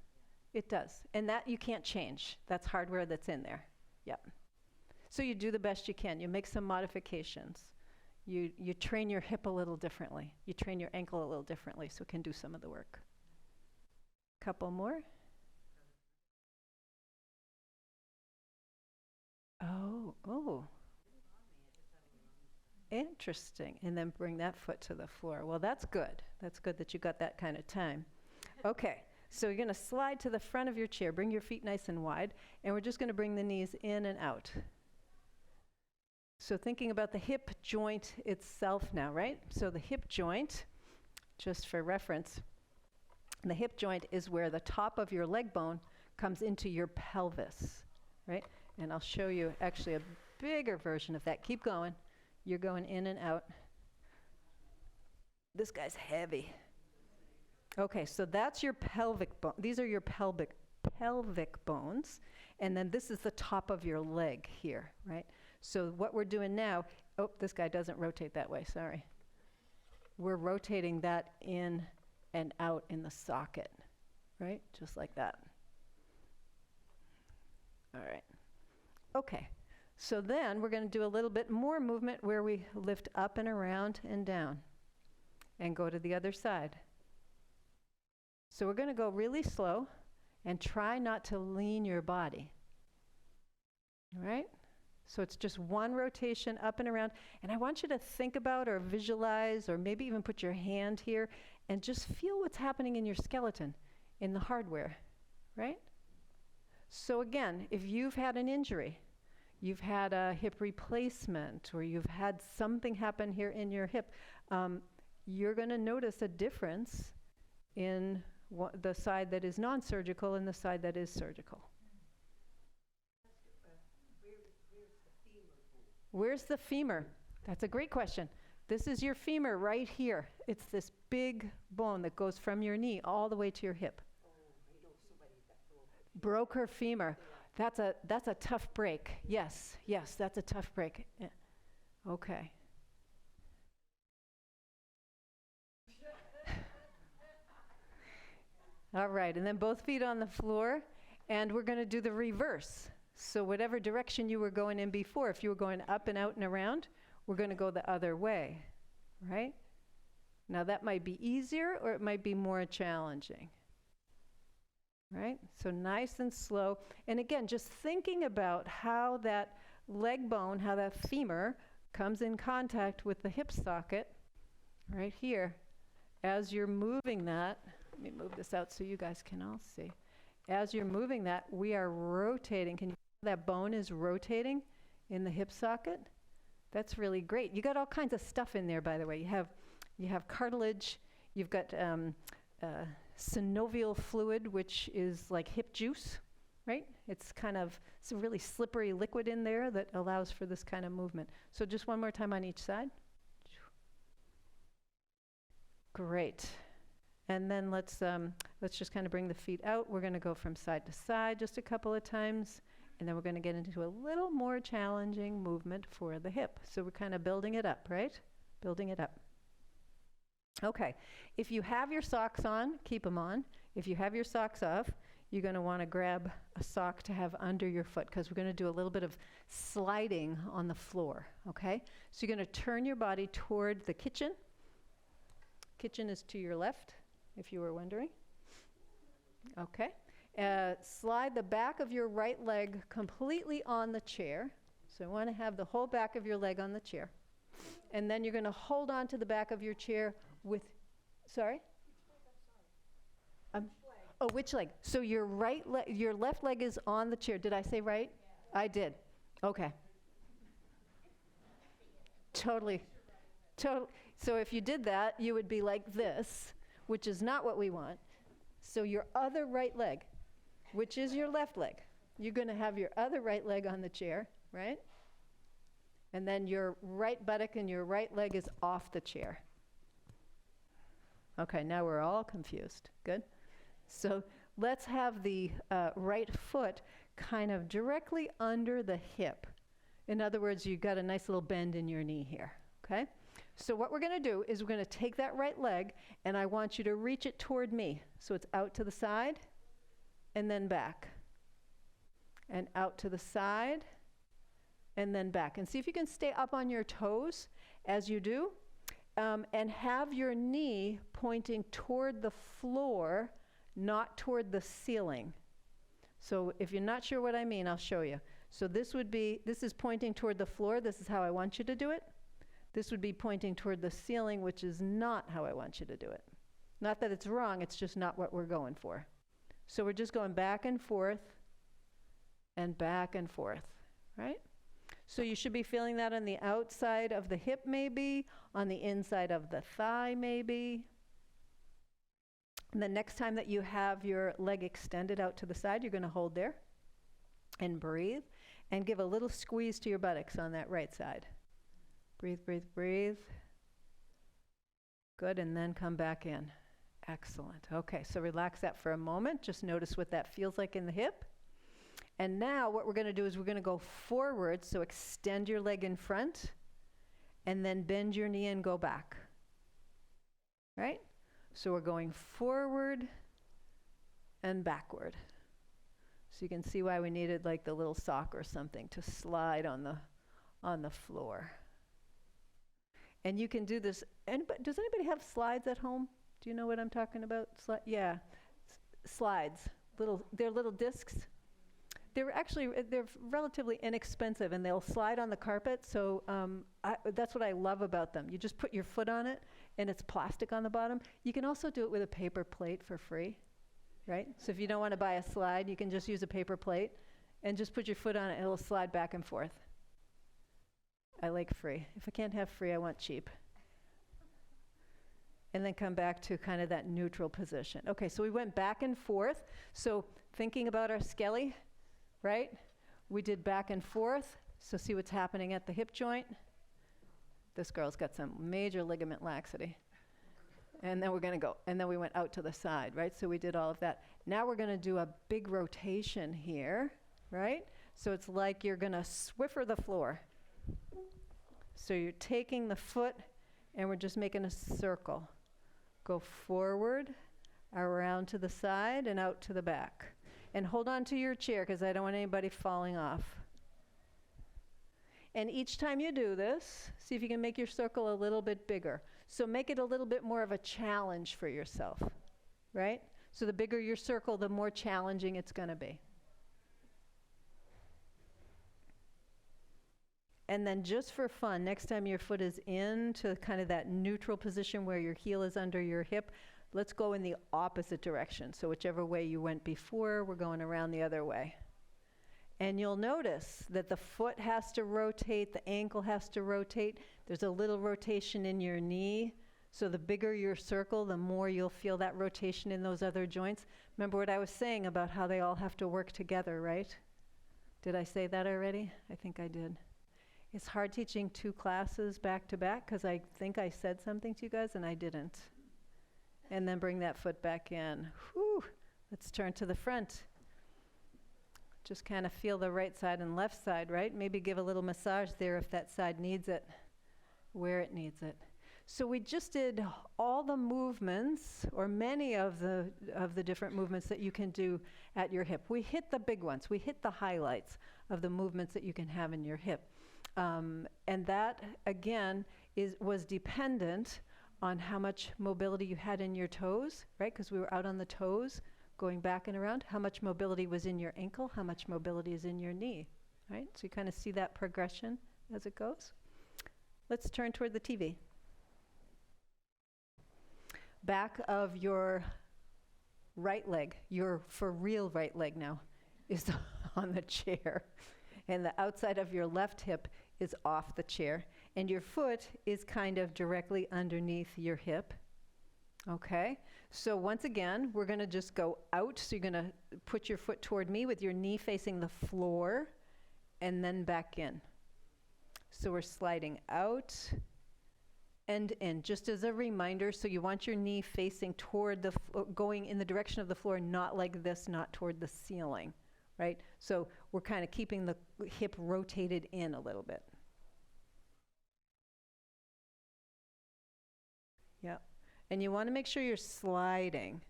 Speaker 1: It does. And that you can't change. That's hardware that's in there. Yep. So you do the best you can. You make some modifications. You train your hip a little differently. You train your ankle a little differently so it can do some of the work. Couple more. Oh. Interesting. And then bring that foot to the floor. Well, that's good. That's good that you got that kind of time. Okay. So you're going to slide to the front of your chair. Bring your feet nice and wide. And we're just going to bring the knees in and out. So thinking about the hip joint itself now, right? So the hip joint, just for reference, the hip joint is where the top of your leg bone comes into your pelvis, right? And I'll show you actually a bigger version of that. Keep going. You're going in and out. This guy's heavy. Okay, so that's your pelvic bone. These are your pelvic bones. And then this is the top of your leg here, right? So what we're doing now, oh, this guy doesn't rotate that way, sorry. We're rotating that in and out in the socket, right? Just like that. All right. Okay, so then we're going to do a little bit more movement where we lift up and around and down and go to the other side. So we're going to go really slow and try not to lean your body. All right? So it's just one rotation up and around. And I want you to think about or visualize or maybe even put your hand here and just feel what's happening in your skeleton, in the hardware, right? So again, if you've had an injury, you've had a hip replacement, or you've had something happen here in your hip, you're going to notice a difference in the side that is non-surgical and the side that is surgical. Where's the femur? That's a great question. This is your femur right here. It's this big bone that goes from your knee all the way to your hip. Broke her femur. That's a tough break. Yes, that's a tough break. Yeah. Okay. All right, and then both feet on the floor, and we're going to do the reverse. So whatever direction you were going in before, if you were going up and out and around, we're going to go the other way, right? Now that might be easier or it might be more challenging, right? So nice and slow. And again, just thinking about how that leg bone, how that femur comes in contact with the hip socket right here. As you're moving that, let me move this out so you guys can all see. As you're moving that, we are rotating. Can you see that bone is rotating in the hip socket? That's really great. You got all kinds of stuff in there, by the way. You have cartilage. You've got synovial fluid, which is like hip juice, right? It's a really slippery liquid in there that allows for this kind of movement. So just one more time on each side. Great. And then let's just kind of bring the feet out. We're going to go from side to side just a couple of times, and then we're going to get into a little more challenging movement for the hip. So we're kind of building it up, right? Building it up. Okay. If you have your socks on, keep them on. If you have your socks off, you're going to want to grab a sock to have under your foot, because we're going to do a little bit of sliding on the floor, okay? So you're going to turn your body toward the kitchen. Kitchen is to your left, if you were wondering. Okay. Slide the back of your right leg completely on the chair. So you want to have the whole back of your leg on the chair. And then you're going to hold on to the back of your chair with, sorry? Oh, which leg? So your left leg is on the chair. Did I say right? Yeah. I did. Okay. Totally. So if you did that, you would be like this, which is not what we want. So your other right leg, which is your left leg, you're going to have your other right leg on the chair, right? And then your right buttock and your right leg is off the chair. Okay, now we're all confused. Good. So let's have the right foot kind of directly under the hip. In other words, you've got a nice little bend in your knee here, okay? So what we're going to do is we're going to take that right leg, and I want you to reach it toward me. So it's out to the side, and then back. And out to the side, and then back. And see if you can stay up on your toes as you do, and have your knee pointing toward the floor, not toward the ceiling. So if you're not sure what I mean, I'll show you. So this is pointing toward the floor. This is how I want you to do it. This would be pointing toward the ceiling, which is not how I want you to do it. Not that it's wrong, it's just not what we're going for. So we're just going back and forth, right? So you should be feeling that on the outside of the hip maybe, on the inside of the thigh maybe. And the next time that you have your leg extended out to the side, you're going to hold there and breathe and give a little squeeze to your buttocks on that right side. Breathe, breathe, breathe. Good, and then come back in. Excellent. Okay, so relax that for a moment. Just notice what that feels like in the hip. And now what we're going to do is we're going to go forward, so extend your leg in front, and then bend your knee and go back. Right? So we're going forward and backward. So you can see why we needed like the little sock or something to slide on the floor. And you can do this. Does anybody have slides at home? Do you know what I'm talking about? Yeah, slides. They're little discs. They're relatively inexpensive, and they'll slide on the carpet. So that's what I love about them. You just put your foot on it, and it's plastic on the bottom. You can also do it with a paper plate for free, right? So if you don't want to buy a slide, you can just use a paper plate, and just put your foot on it, and it'll slide back and forth. I like free. If I can't have free, I want cheap. And then come back to kind of that neutral position. Okay, so we went back and forth. So thinking about our skelly, right? We did back and forth. So see what's happening at the hip joint. This girl's got some major ligament laxity. And then we're going to go. And then we went out to the side, right? So we did all of that. Now we're going to do a big rotation here, right? So it's like you're going to Swiffer the floor. So you're taking the foot, and we're just making a circle. Go forward, around to the side, and out to the back. And hold on to your chair, because I don't want anybody falling off. And each time you do this, see if you can make your circle a little bit bigger. So make it a little bit more of a challenge for yourself, right? So the bigger your circle, the more challenging it's going to be. And then just for fun, next time your foot is into kind of that neutral position where your heel is under your hip, let's go in the opposite direction. So whichever way you went before, we're going around the other way. And you'll notice that the foot has to rotate, the ankle has to rotate. There's a little rotation in your knee. So the bigger your circle, the more you'll feel that rotation in those other joints. Remember what I was saying about how they all have to work together, right? Did I say that already? I think I did. It's hard teaching 2 classes back to back because I think I said something to you guys and I didn't. And then bring that foot back in. Whew. Let's turn to the front. Just kind of feel the right side and left side, right? Maybe give a little massage there if that side needs it, where it needs it. So we just did all the movements, or many of the different movements that you can do at your hip. We hit the big ones. We hit the highlights of the movements that you can have in your hip. And that, again, was dependent on how much mobility you had in your toes, right? Because we were out on the toes, going back and around. How much mobility was in your ankle? How much mobility is in your knee, right? So you kind of see that progression as it goes. Let's turn toward the TV. Back of your right leg, your for real right leg now, is on the chair. And the outside of your left hip is off the chair. And your foot is kind of directly underneath your hip. Okay? So once again, we're going to just go out. So you're going to put your foot toward me with your knee facing the floor, and then back in. So we're sliding out and in. Just as a reminder, so you want your knee facing toward the, going in the direction of the floor, not like this, not toward the ceiling, right? So we're kind of keeping the hip rotated in a little bit. Yep. And you want to make sure you're sliding,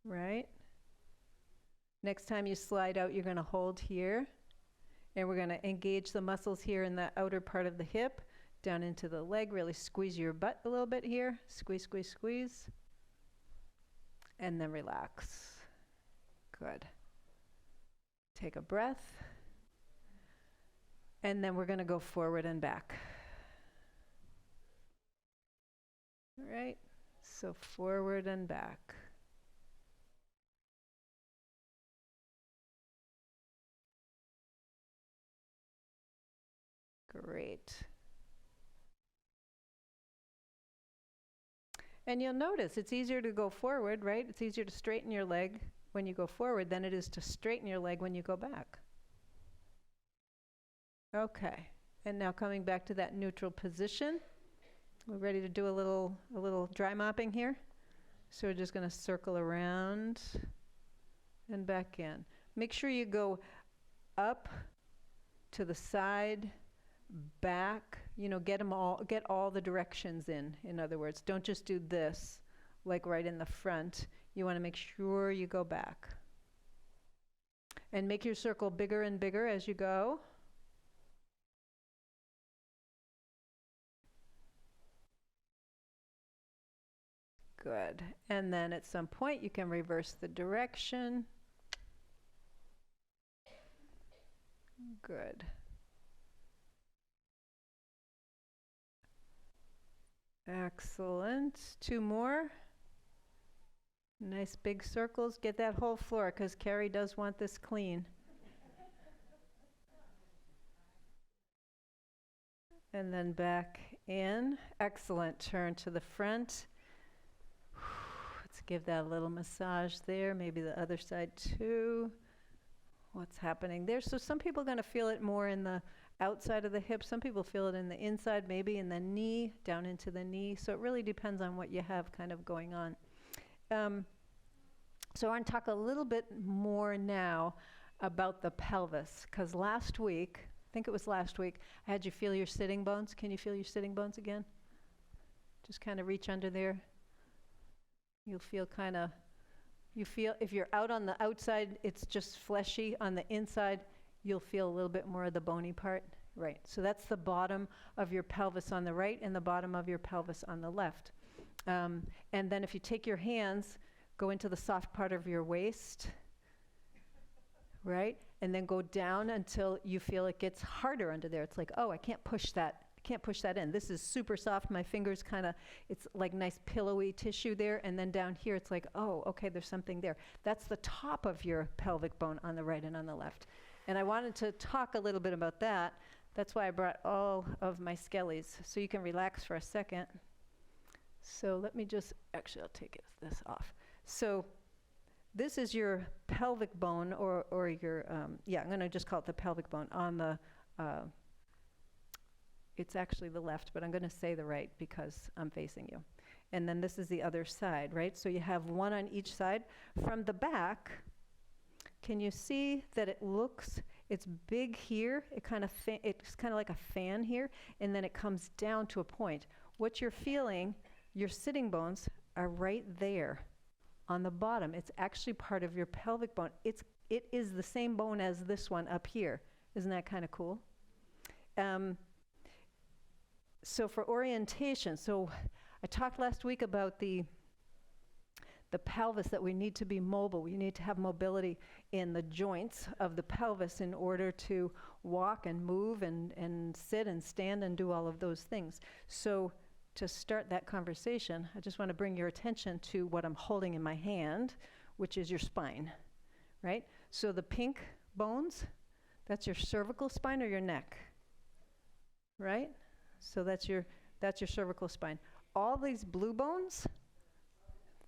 Speaker 1: right? Next time you slide out, you're going to hold here. And we're going to engage the muscles here in the outer part of the hip, down into the leg. Really squeeze your butt a little bit here. Squeeze, squeeze, squeeze. And then relax. Good. Take a breath. And then we're going to go forward and back. All right. So forward and back. Great. And you'll notice it's easier to go forward, right? It's easier to straighten your leg when you go forward than it is to straighten your leg when you go back. Okay. And now coming back to that neutral position. We're ready to do a little dry mopping here. So we're just going to circle around and back in. Make sure you go up to the side, back, get all the directions in other words. Don't just do this, like right in the front. You want to make sure you go back. And make your circle bigger and bigger as you go. Good. And then at some point you can reverse the direction. Good. Excellent. 2 more. Nice big circles. Get that whole floor because Carrie does want this clean. And then back in. Excellent. Turn to the front. Let's give that a little massage there. Maybe the other side too. What's happening there? So some people are going to feel it more in the outside of the hip. Some people feel it in the inside, maybe in the knee, down into the knee. So it really depends on what you have kind of going on. So I want to talk a little bit more now about the pelvis, because last week, I think it was last week, I had you feel your sitting bones. Can you feel your sitting bones again? Just kind of reach under there. You'll feel if you're out on the outside, it's just fleshy. On the inside, you'll feel a little bit more of the bony part. Right, so that's the bottom of your pelvis on the right and the bottom of your pelvis on the left. And then if you take your hands, go into the soft part of your waist, right? And then go down until you feel it gets harder under there. It's like, oh, I can't push that in. This is super soft. My fingers it's like nice pillowy tissue there. And then down here, it's like, oh, okay, there's something there. That's the top of your pelvic bone on the right and on the left. And I wanted to talk a little bit about that. That's why I brought all of my skellies, so you can relax for a second. So let me actually I'll take this off. So this is your pelvic bone, or your, I'm going to just call it the pelvic bone on the, it's actually the left, but I'm going to say the right because I'm facing you. And then this is the other side, right? So you have one on each side. From the back, can you see that it's big here? It's kind of like a fan here, and then it comes down to a point. What you're feeling, your sitting bones are right there on the bottom. It's actually part of your pelvic bone. It is the same bone as this one up here. Isn't that kind of cool? So for orientation, I talked last week about the pelvis, that we need to be mobile. We need to have mobility in the joints of the pelvis in order to walk and move and sit and stand and do all of those things. So to start that conversation, I just want to bring your attention to what I'm holding in my hand, which is your spine, right? So the pink bones, that's your cervical spine or your neck, right? So that's your cervical spine. All these blue bones,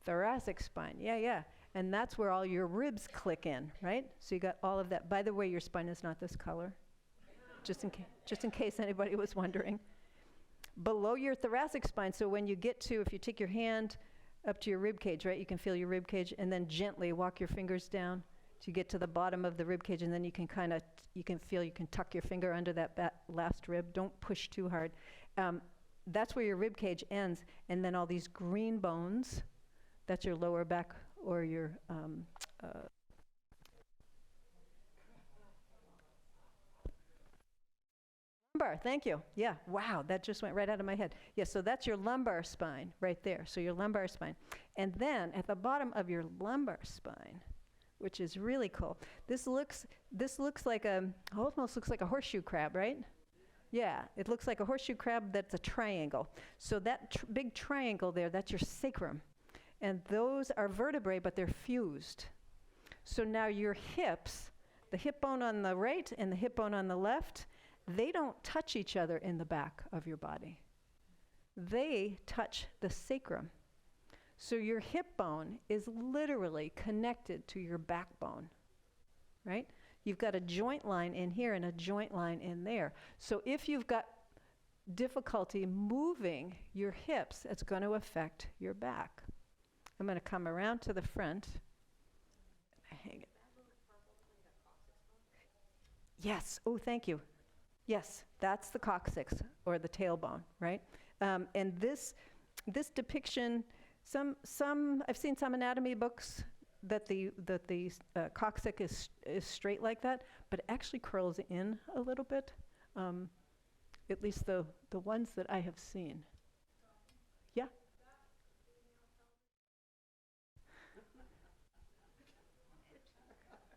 Speaker 1: thoracic spine, yeah. And that's where all your ribs click in, right? So you got all of that. By the way, your spine is not this color, just in case anybody was wondering. Below your thoracic spine, so when you if you take your hand up to your rib cage, right, you can feel your rib cage, and then gently walk your fingers down to get to the bottom of the rib cage, and then you can feel you can tuck your finger under that last rib. Don't push too hard. That's where your rib cage ends, and then all these green bones, that's your lower back or your lumbar. Thank you. Yeah, wow, that just went right out of my head. Yeah, so that's your lumbar spine right there. So your lumbar spine. And then at the bottom of your lumbar spine, which is really cool, this looks like almost looks like a horseshoe crab, right? Yeah, it looks like a horseshoe crab that's a triangle. So that big triangle there, that's your sacrum. And those are vertebrae, but they're fused. So now your hips, the hip bone on the right and the hip bone on the left, they don't touch each other in the back of your body. They touch the sacrum. So your hip bone is literally connected to your backbone, right? You've got a joint line in here and a joint line in there. So if you've got difficulty moving your hips, it's going to affect your back. I'm going to come around to the front. Hang it. Yes. Oh, thank you. Yes, that's the coccyx, or the tailbone, right? And this depiction, I've seen some anatomy books that the coccyx is straight like that, but it actually curls in a little bit. At least the ones that I have seen. Yeah.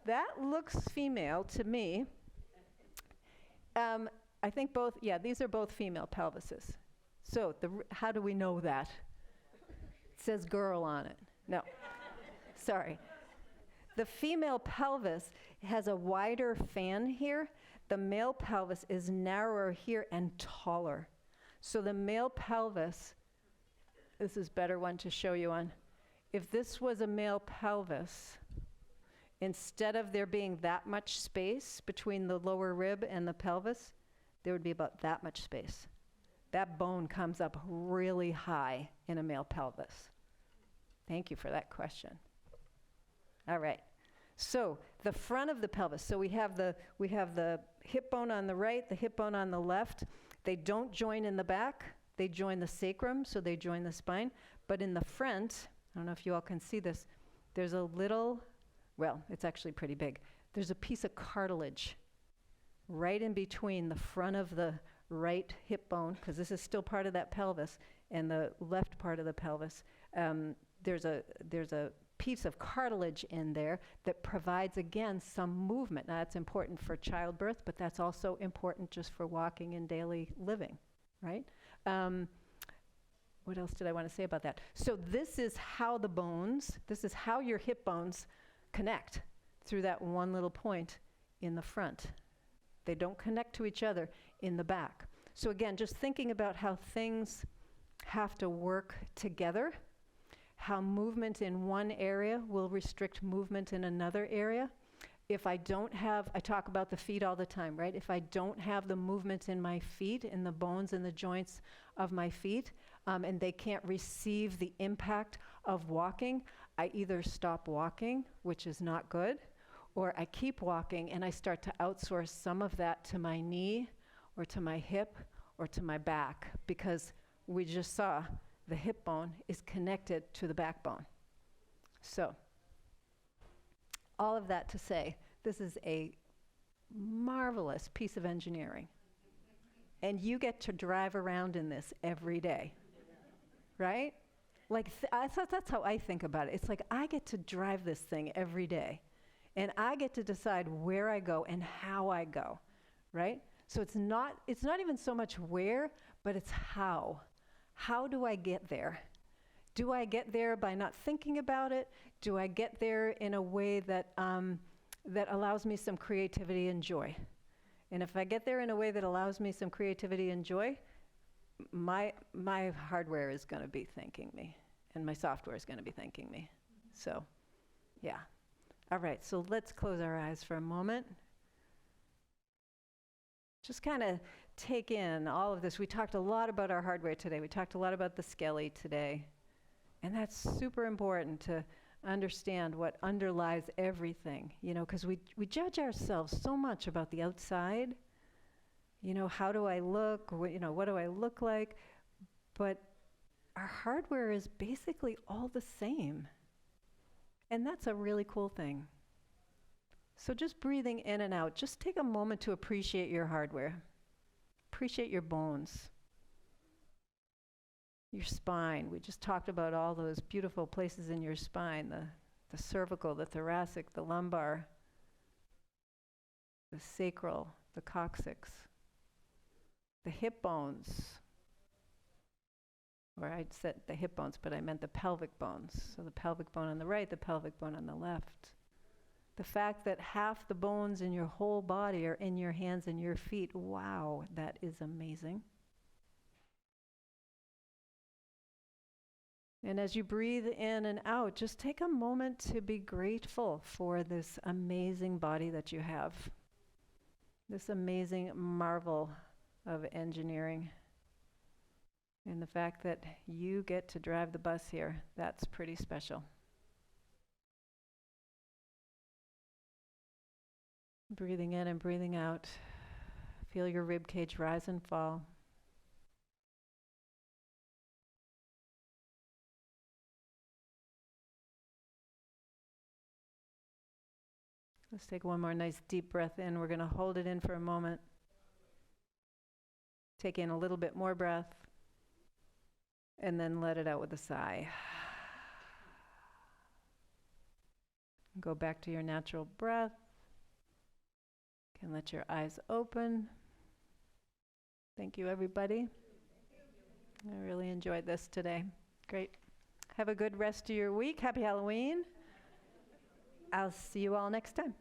Speaker 1: That looks female to me. I think both, yeah, these are both female pelvises. So how do we know that? It says girl on it. No, sorry. The female pelvis has a wider fan here. The male pelvis is narrower here and taller. So the male pelvis, this is a better one to show you on. If this was a male pelvis, instead of there being that much space between the lower rib and the pelvis, there would be about that much space. That bone comes up really high in a male pelvis. Thank you for that question. All right. So the front of the pelvis. So we have the hip bone on the right, the hip bone on the left. They don't join in the back. They join the sacrum, so they join the spine. But in the front, I don't know if you all can see this, there's a little, well, it's actually pretty big. There's a piece of cartilage right in between the front of the right hip bone, because this is still part of that pelvis, and the left part of the pelvis. There's a piece of cartilage in there that provides, again, some movement. Now, that's important for childbirth, but that's also important just for walking and daily living, right? What else did I want to say about that? So this is how this is how your hip bones connect through that one little point in the front. They don't connect to each other in the back. So again, just thinking about how things have to work together, how movement in one area will restrict movement in another area. If I don't have, I talk about the feet all the time, right? If I don't have the movement in my feet, in the bones and the joints of my feet, and they can't receive the impact of walking, I either stop walking, which is not good, or I keep walking and I start to outsource some of that to my knee or to my hip or to my back, because we just saw the hip bone is connected to the backbone. So, all of that to say, this is a marvelous piece of engineering. And you get to drive around in this every day, right? Like, that's how I think about it. It's like I get to drive this thing every day. And I get to decide where I go and how I go, right? So it's not even so much where, but it's how. How do I get there? Do I get there by not thinking about it? Do I get there in a way that that allows me some creativity and joy? And if I get there in a way that allows me some creativity and joy, my hardware is going to be thanking me, and my software is going to be thanking me. So, yeah. All right, so let's close our eyes for a moment. Just kind of take in all of this. We talked a lot about our hardware today. We talked a lot about the skelly today. And that's super important to understand what underlies everything, you know, because we judge ourselves so much about the outside. You know, how do I look? You know, what do I look like? But our hardware is basically all the same. And that's a really cool thing. So just breathing in and out, just take a moment to appreciate your hardware. Appreciate your bones, your spine. We just talked about all those beautiful places in your spine, the cervical, the thoracic, the lumbar, the sacral, the coccyx, the hip bones. Or I said the hip bones, but I meant the pelvic bones. So the pelvic bone on the right, the pelvic bone on the left. The fact that half the bones in your whole body are in your hands and your feet, wow, that is amazing. And as you breathe in and out, just take a moment to be grateful for this amazing body that you have. This amazing marvel of engineering. And the fact that you get to drive the bus here, that's pretty special. Breathing in and breathing out. Feel your rib cage rise and fall. Let's take one more nice deep breath in. We're going to hold it in for a moment. Take in a little bit more breath. And then let it out with a sigh. Go back to your natural breath. You can let your eyes open. Thank you, everybody. I really enjoyed this today. Great. Have a good rest of your week. Happy Halloween. I'll see you all next time.